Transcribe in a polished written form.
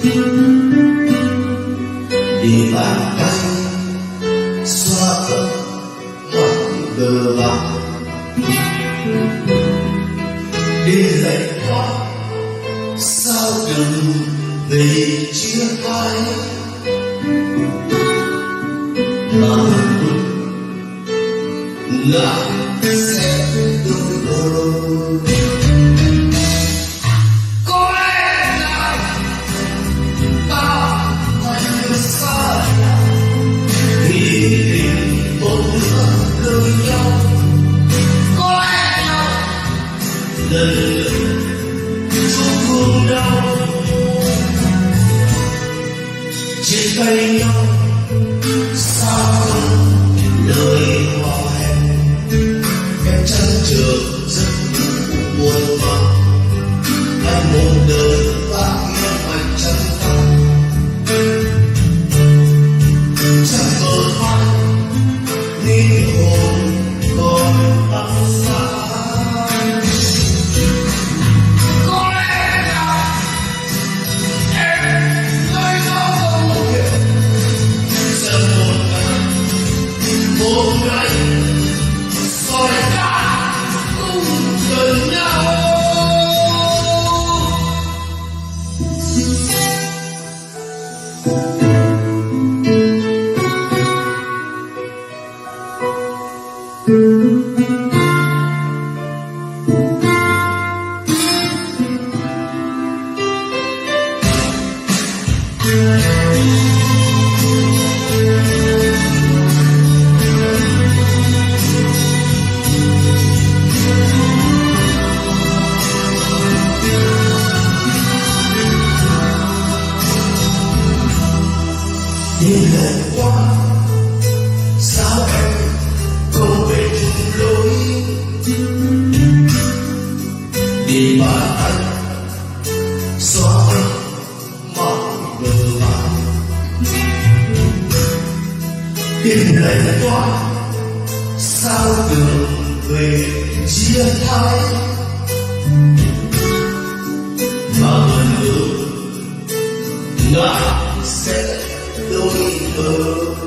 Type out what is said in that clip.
Để bàn tay xoa tận mặt lờ vàng, để lạnh quá sao đừng về chia tay, mà ngại sẽ đôi bờ. Có lẽ là ta phải xa vì tình một lần đời nhau. Có lẽ là lần chung thương đau trên tay nhau sao lời hò hẹn em chăn trở giấc ngủ buồn vắng. Anh một đời vác yêu anh chân tay chẳng mơ mai linh hồn còn băng xa. Có lẽ là em nơi đó không hiểu giờ một ngày rồi ta cũng gần nhau. Những lần qua sao em không về chung lối, để bàn tay xóa mọi bờ vàng. Những lần qua sao đường về chia tay, mà vẫn ngại sẽ đôi bờ.